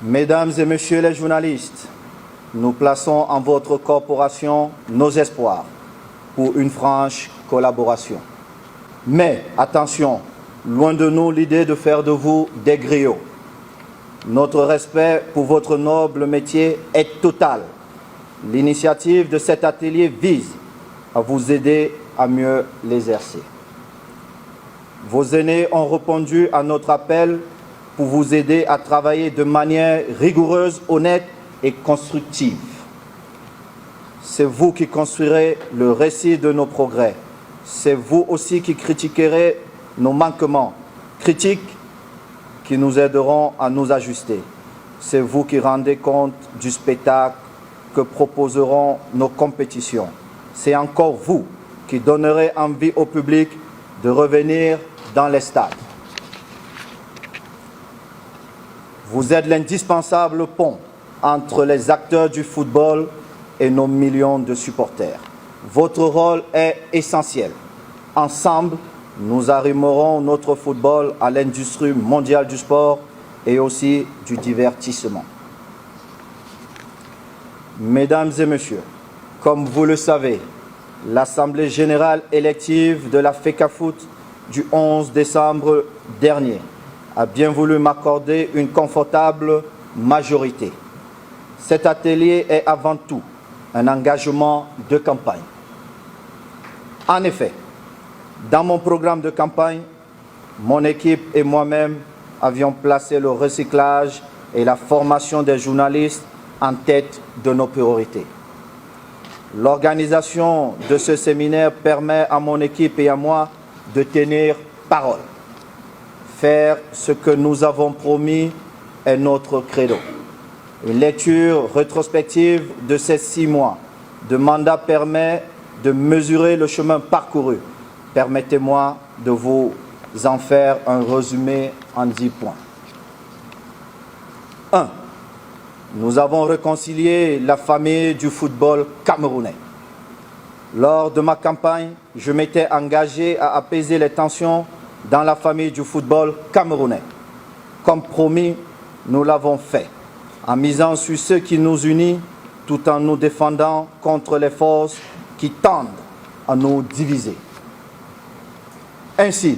Mesdames et messieurs les journalistes, nous plaçons en votre corporation nos espoirs pour une franche collaboration. Mais attention, loin de nous l'idée de faire de vous des griots. Notre respect pour votre noble métier est total. L'initiative de cet atelier vise à vous aider à mieux l'exercer. Vos aînés ont répondu à notre appel pour vous aider à travailler de manière rigoureuse, honnête et constructive. C'est vous qui construirez le récit de nos progrès. C'est vous aussi qui critiquerez nos manquements, critiques qui nous aideront à nous ajuster. C'est vous qui rendez compte du spectacle que proposeront nos compétitions. C'est encore vous qui donnerez envie au public de revenir dans les stades. Vous êtes l'indispensable pont entre les acteurs du football et nos millions de supporters. Votre rôle est essentiel. Ensemble, nous arrimerons notre football à l'industrie mondiale du sport et aussi du divertissement. Mesdames et messieurs, comme vous le savez, l'Assemblée générale élective de la FECAFOOT du 11 décembre dernier a bien voulu m'accorder une confortable majorité. Cet atelier est avant tout un engagement de campagne. En effet, dans mon programme de campagne, mon équipe et moi-même avions placé le recyclage et la formation des journalistes en tête de nos priorités. L'organisation de ce séminaire permet à mon équipe et à moi de tenir parole. Faire ce que nous avons promis est notre credo. Une lecture rétrospective de ces 6 mois de mandat permet de mesurer le chemin parcouru. Permettez-moi de vous en faire un résumé en 10 points. 1. Nous avons réconcilié la famille du football camerounais. Lors de ma campagne, je m'étais engagé à apaiser les tensions dans la famille du football camerounais. Comme promis, nous l'avons fait, en misant sur ce qui nous unit tout en nous défendant contre les forces qui tendent à nous diviser. Ainsi,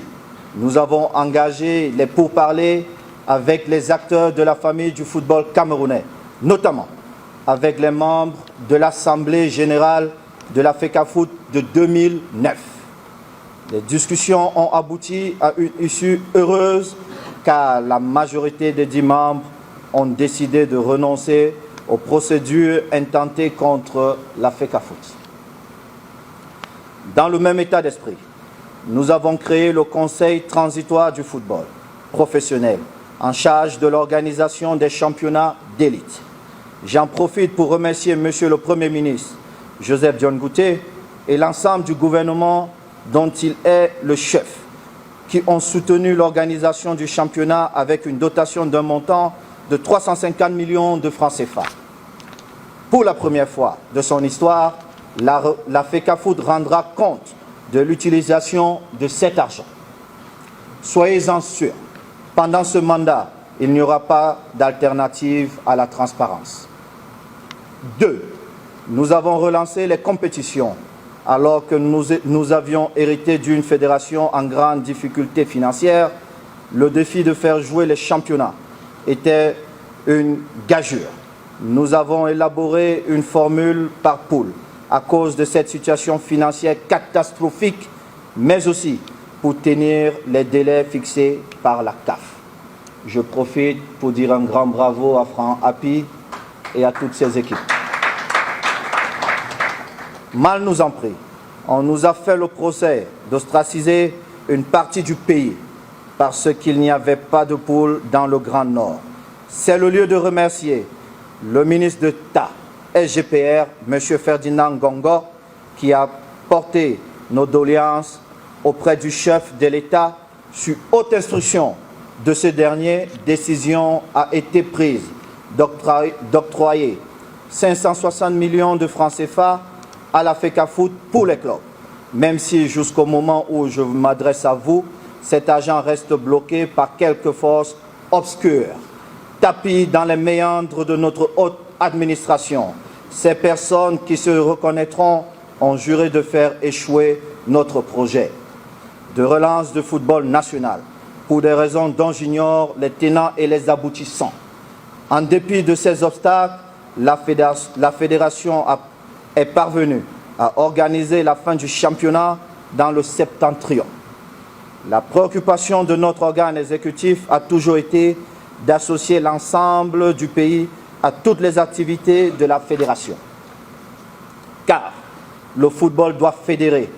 nous avons engagé les pourparlers avec les acteurs de la famille du football camerounais, notamment avec les membres de l'Assemblée générale de la FECAFOOT de 2009. Les discussions ont abouti à une issue heureuse car la majorité des 10 membres ont décidé de renoncer aux procédures intentées contre la FECAFOOT. Dans le même état d'esprit, nous avons créé le Conseil transitoire du football professionnel en charge de l'organisation des championnats d'élite. J'en profite pour remercier Monsieur le Premier ministre Joseph Dion Ngouté et l'ensemble du gouvernement dont il est le chef, qui ont soutenu l'organisation du championnat avec une dotation d'un montant de 350 millions de francs CFA. Pour la première fois de son histoire, la FECAFOOT rendra compte de l'utilisation de cet argent. Soyez-en sûrs, pendant ce mandat, il n'y aura pas d'alternative à la transparence. 2. Nous avons relancé les compétitions alors que nous avions hérité d'une fédération en grande difficulté financière. Le défi de faire jouer les championnats était une gageure. Nous avons élaboré une formule par poule à cause de cette situation financière catastrophique, mais aussi pour tenir les délais fixés par la CAF. Je profite pour dire un grand bravo à Franck Hapi et à toutes ses équipes. Mal nous en prie, on nous a fait le procès d'ostraciser une partie du pays parce qu'il n'y avait pas de poule dans le Grand Nord. C'est le lieu de remercier le ministre d'État SGPR, M. Ferdinand Gongo, qui a porté nos doléances auprès du chef de l'État. Sur haute instruction de ce dernier, décision a été prise d'octroyer 560 millions de francs CFA à la FECAFOOT pour les clubs. Même si jusqu'au moment où je m'adresse à vous, cet argent reste bloqué par quelques forces obscures. tapis dans les méandres de notre haute administration. Ces personnes qui se reconnaîtront ont juré de faire échouer notre projet de relance du football national pour des raisons dont j'ignore les tenants et les aboutissants. En dépit de ces obstacles, la fédération est parvenue à organiser la fin du championnat dans le septentrion. La préoccupation de notre organe exécutif a toujours été d'associer l'ensemble du pays à toutes les activités de la fédération. Car le football doit fédérer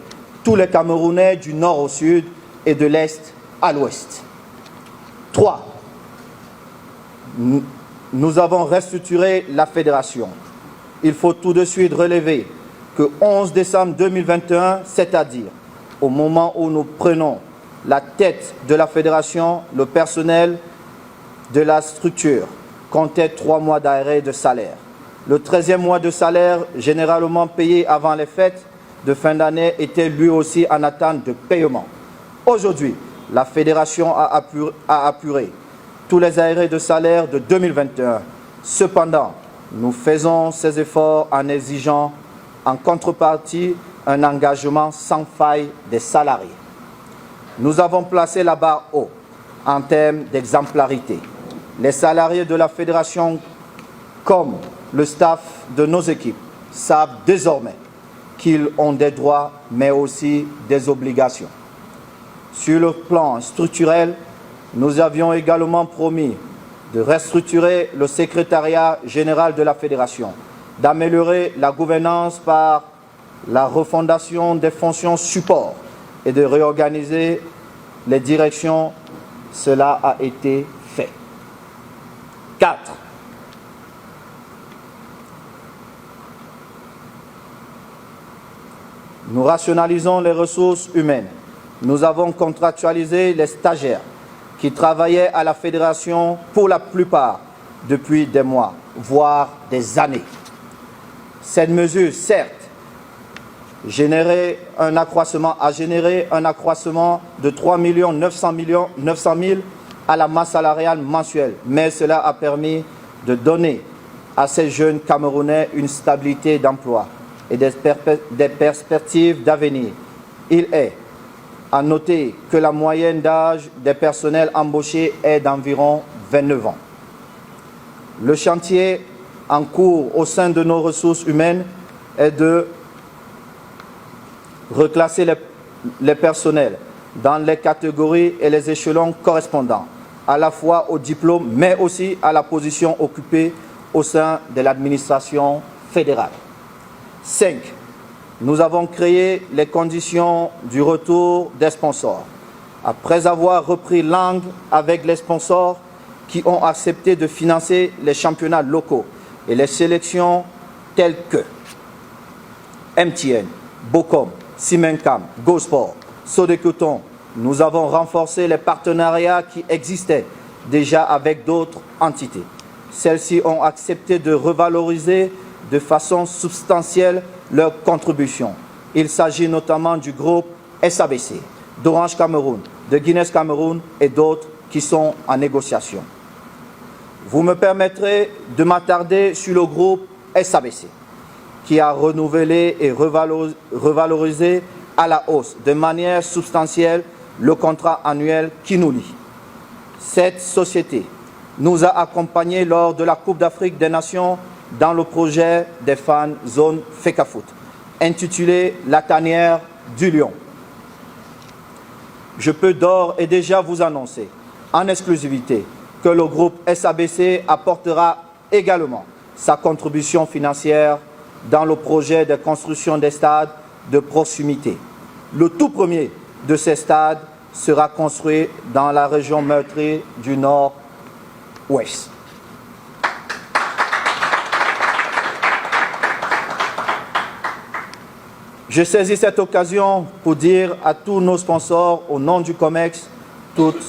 tous les Camerounais du nord au sud et de l'est à l'ouest. 3. Nous avons restructuré la fédération. Il faut tout de suite relever que 11 décembre 2021, c'est-à-dire au moment où nous prenons la tête de la fédération, le personnel de la structure comptait 3 mois d'arrêt de salaire. Le 13e mois de salaire, généralement payé avant les fêtes de fin d'année, était lui aussi en attente de paiement. Aujourd'hui, la fédération a apuré tous les arrêts de salaire de 2021. Cependant, nous faisons ces efforts en exigeant en contrepartie un engagement sans faille des salariés. Nous avons placé la barre haut en termes d'exemplarité. Les salariés de la fédération, comme le staff de nos équipes, savent désormais qu'ils ont des droits, mais aussi des obligations. Sur le plan structurel, nous avions également promis de restructurer le secrétariat général de la fédération, d'améliorer la gouvernance par la refondation des fonctions support et de réorganiser les directions. Cela a été fait. 4. Nous rationalisons les ressources humaines. Nous avons contractualisé les stagiaires qui travaillaient à la fédération pour la plupart depuis des mois, voire des années. Cette mesure, certes, a généré un accroissement de 3 900 000 à la masse salariale mensuelle, mais cela a permis de donner à ces jeunes Camerounais une stabilité d'emploi et des perspectives d'avenir. Il est à noter que la moyenne d'âge des personnels embauchés est d'environ 29 ans. Le chantier en cours au sein de nos ressources humaines est de reclasser les personnels dans les catégories et les échelons correspondants, à la fois au diplôme, mais aussi à la position occupée au sein de l'administration fédérale. 5. Nous avons créé les conditions du retour des sponsors. Après avoir repris langue avec les sponsors qui ont accepté de financer les championnats locaux et les sélections telles que MTN, Bocom, Simencam, GoSport, Sodekuton, nous avons renforcé les partenariats qui existaient déjà avec d'autres entités. Celles-ci ont accepté de revaloriser de façon substantielle leurs contributions. Il s'agit notamment du groupe SABC, d'Orange Cameroun, de Guinness Cameroun et d'autres qui sont en négociation. Vous me permettrez de m'attarder sur le groupe SABC, qui a renouvelé et revalorisé à la hausse de manière substantielle le contrat annuel qui nous lie. Cette société nous a accompagnés lors de la Coupe d'Afrique des Nations dans le projet des fans zone FECAFOOT, intitulé La tanière du lion. Je peux d'ores et déjà vous annoncer en exclusivité que le groupe SABC apportera également sa contribution financière dans le projet de construction des stades de proximité. Le tout premier de ces stades sera construit dans la région meurtrie du Nord-Ouest. Je saisis cette occasion pour dire à tous nos sponsors, au nom du COMEX, toute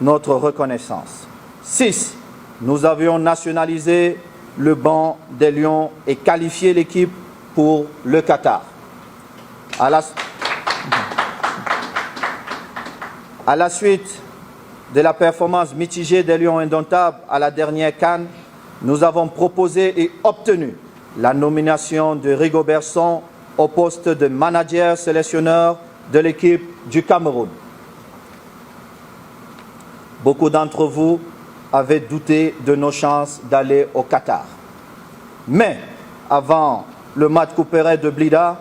notre reconnaissance. 6. Nous avions nationalisé le banc des Lions et qualifié l'équipe pour le Qatar. À la suite de la performance mitigée des Lions indomptables à la dernière CAN, nous avons proposé et obtenu la nomination de Rigobert Song au poste de manager sélectionneur de l'équipe du Cameroun. Beaucoup d'entre vous avaient douté de nos chances d'aller au Qatar. Mais avant le match couperet de Blida,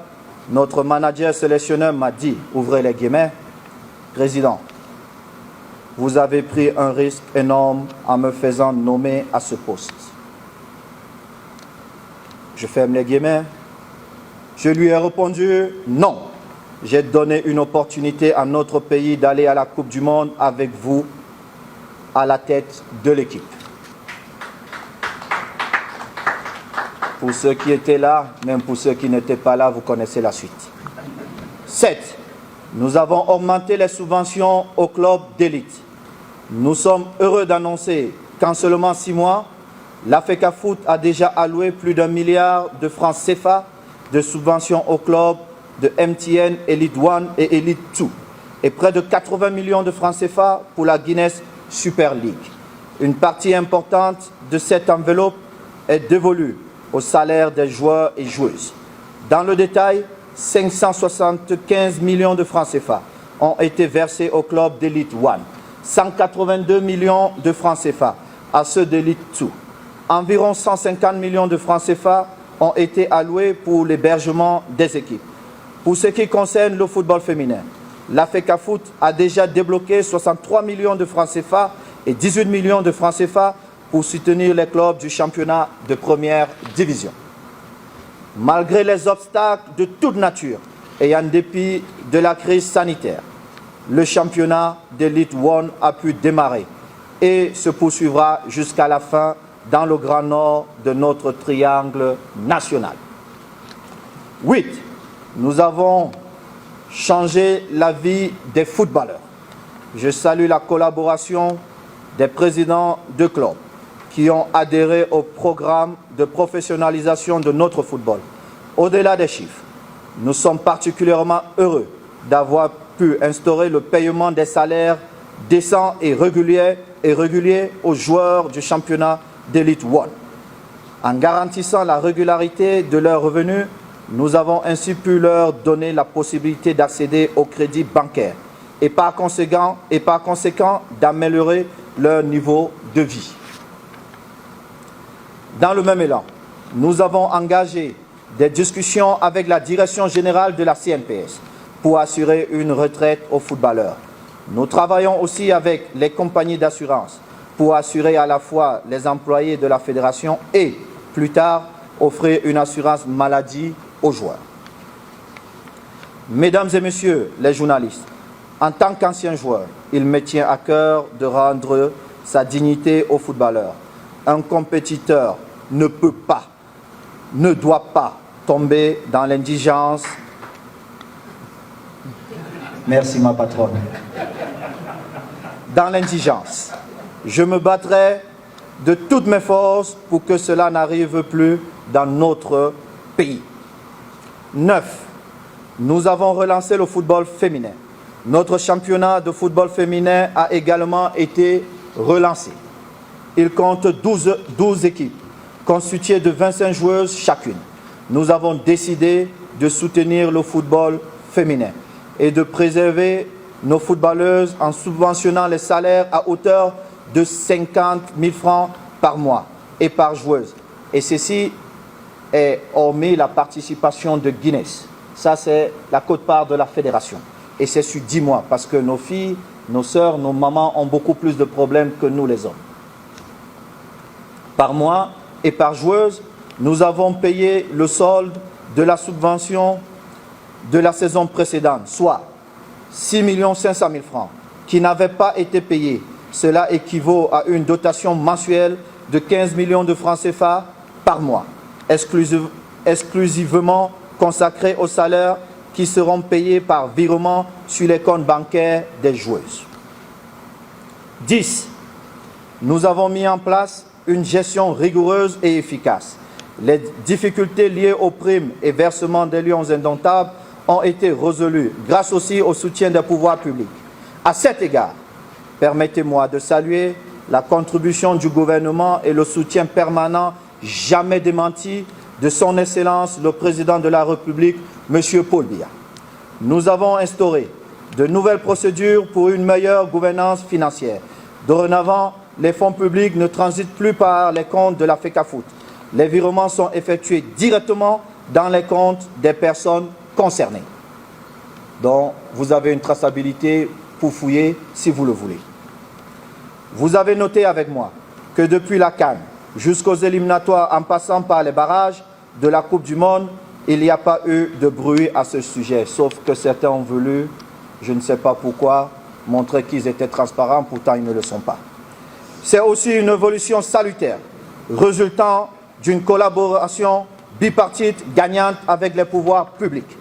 notre manager sélectionneur m'a dit, ouvrez les guillemets, « Président, vous avez pris un risque énorme en me faisant nommer à ce poste. » Je ferme les guillemets. Je lui ai répondu, non, j'ai donné une opportunité à notre pays d'aller à la Coupe du Monde avec vous à la tête de l'équipe. Pour ceux qui étaient là, même pour ceux qui n'étaient pas là, vous connaissez la suite. 7. Nous avons augmenté les subventions aux clubs d'élite. Nous sommes heureux d'annoncer qu'en seulement 6 mois, l'AFECAFOOT a déjà alloué plus d'1 milliard de francs CFA de subventions aux clubs de MTN, Elite 1 et Elite 2 et près de 80 millions de francs CFA pour la Guinness Super League. Une partie importante de cette enveloppe est dévolue au salaire des joueurs et joueuses. Dans le détail, 575 millions de francs CFA ont été versés au club d'Elite 1, 182 millions de francs CFA à ceux d'Elite 2. Environ 150 millions de francs CFA ont été alloués pour l'hébergement des équipes. Pour ce qui concerne le football féminin, l'AFECAFOOT a déjà débloqué 63 millions de francs CFA et 18 millions de francs CFA pour soutenir les clubs du championnat de première division. Malgré les obstacles de toute nature et en dépit de la crise sanitaire, le championnat d'Elite 1 a pu démarrer et se poursuivra jusqu'à la fin dans le Grand Nord de notre triangle national. 8. Nous avons changé la vie des footballeurs. Je salue la collaboration des présidents de clubs qui ont adhéré au programme de professionnalisation de notre football. Au-delà des chiffres, nous sommes particulièrement heureux d'avoir pu instaurer le paiement des salaires décents et réguliers aux joueurs du championnat d'Elite 1. En garantissant la régularité de leurs revenus, nous avons ainsi pu leur donner la possibilité d'accéder au crédit bancaire et par conséquent d'améliorer leur niveau de vie. Dans le même élan, nous avons engagé des discussions avec la direction générale de la CNPS pour assurer une retraite aux footballeurs. Nous travaillons aussi avec les compagnies d'assurance pour assurer à la fois les employés de la fédération et, plus tard, offrir une assurance maladie aux joueurs. Mesdames et messieurs les journalistes, en tant qu'ancien joueur, il me tient à cœur de rendre sa dignité aux footballeurs. Un compétiteur ne peut pas, ne doit pas tomber dans l'indigence. Merci ma patronne. Dans l'indigence. Je me battrai de toutes mes forces pour que cela n'arrive plus dans notre pays. 9. Nous avons relancé le football féminin. Notre championnat de football féminin a également été relancé. Il compte 12 équipes, constituées de 25 joueuses chacune. Nous avons décidé de soutenir le football féminin et de préserver nos footballeuses en subventionnant les salaires à hauteur de 50 000 francs par mois et par joueuse. Et ceci est hormis la participation de Guinness. Ça, c'est la quote-part de la fédération. Et c'est sur 10 mois, parce que nos filles, nos sœurs, nos mamans ont beaucoup plus de problèmes que nous les hommes. Par mois et par joueuse, nous avons payé le solde de la subvention de la saison précédente, soit 6 500 000 francs, qui n'avaient pas été payés. Cela équivaut à une dotation mensuelle de 15 millions de francs CFA par mois, exclusivement consacrés aux salaires qui seront payés par virement sur les comptes bancaires des joueuses. 10. Nous avons mis en place une gestion rigoureuse et efficace. Les difficultés liées aux primes et versements des Lions indomptables ont été résolues grâce aussi au soutien des pouvoirs publics. À cet égard, Permettez-moi de saluer la contribution du gouvernement et le soutien permanent, jamais démenti, de son Excellence le Président de la République, M. Paul Biya. Nous avons instauré de nouvelles procédures pour une meilleure gouvernance financière. Dorénavant, les fonds publics ne transitent plus par les comptes de la FECAFOOT. Les virements sont effectués directement dans les comptes des personnes concernées. Donc, vous avez une traçabilité pour fouiller si vous le voulez. Vous avez noté avec moi que depuis la CAN jusqu'aux éliminatoires en passant par les barrages de la Coupe du Monde, il n'y a pas eu de bruit à ce sujet, sauf que certains ont voulu, je ne sais pas pourquoi, montrer qu'ils étaient transparents, pourtant ils ne le sont pas. C'est aussi une évolution salutaire, résultant d'une collaboration bipartite gagnante avec les pouvoirs publics.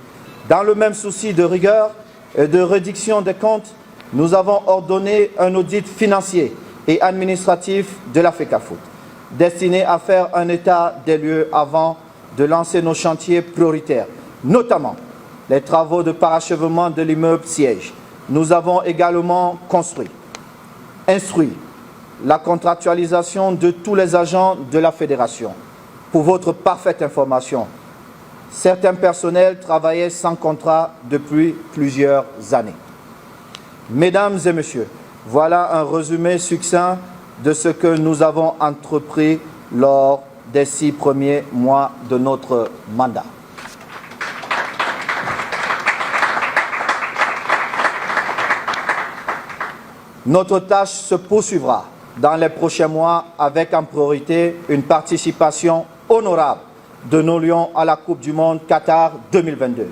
Dans le même souci de rigueur et de réduction des comptes, nous avons ordonné un audit financier et administratif de la FECAFOOT, destiné à faire un état des lieux avant de lancer nos chantiers prioritaires, notamment les travaux de parachèvement de l'immeuble siège. Nous avons également instruit la contractualisation de tous les agents de la Fédération. Pour votre parfaite information, certains personnels travaillaient sans contrat depuis plusieurs années. Mesdames et messieurs, voilà un résumé succinct de ce que nous avons entrepris lors des 6 premiers mois de notre mandat. Notre tâche se poursuivra dans les prochains mois avec en priorité une participation honorable de nos Lions à la Coupe du Monde Qatar 2022.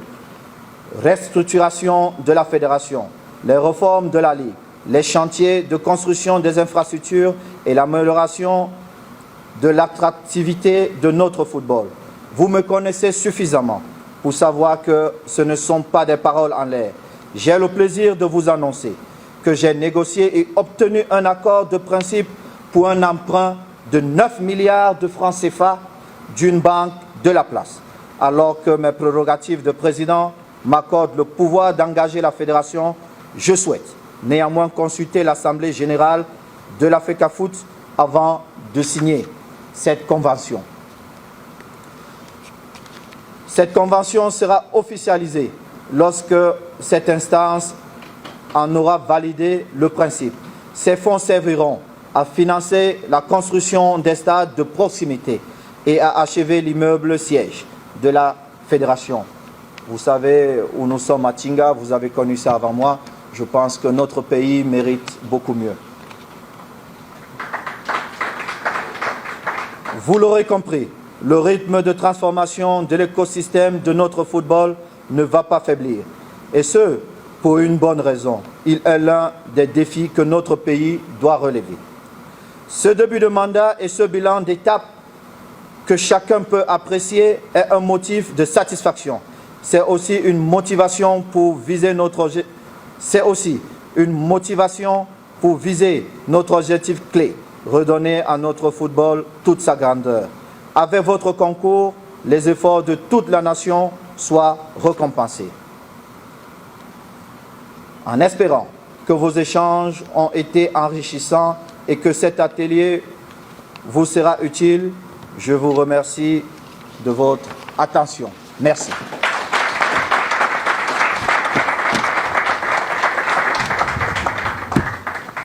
Restructuration de la Fédération, les réformes de la Ligue, les chantiers de construction des infrastructures et l'amélioration de l'attractivité de notre football. Vous me connaissez suffisamment pour savoir que ce ne sont pas des paroles en l'air. J'ai le plaisir de vous annoncer que j'ai négocié et obtenu un accord de principe pour un emprunt de 9 milliards de francs CFA d'une banque de la place, alors que mes prérogatives de président m'accordent le pouvoir d'engager la fédération. Je souhaite néanmoins consulter l'Assemblée générale de la FECAFOOT avant de signer cette convention. Cette convention sera officialisée lorsque cette instance en aura validé le principe. Ces fonds serviront à financer la construction des stades de proximité et à achever l'immeuble siège de la fédération. Vous savez où nous sommes à Tinga, vous avez connu ça avant moi. Je pense que notre pays mérite beaucoup mieux. Vous l'aurez compris, le rythme de transformation de l'écosystème de notre football ne va pas faiblir. Et ce, pour une bonne raison. Il est l'un des défis que notre pays doit relever. Ce début de mandat et ce bilan d'étape que chacun peut apprécier est un motif de satisfaction. C'est aussi une motivation pour viser notre objectif clé, redonner à notre football toute sa grandeur. Avec votre concours, les efforts de toute la nation soient récompensés. En espérant que vos échanges ont été enrichissants et que cet atelier vous sera utile, je vous remercie de votre attention. Merci.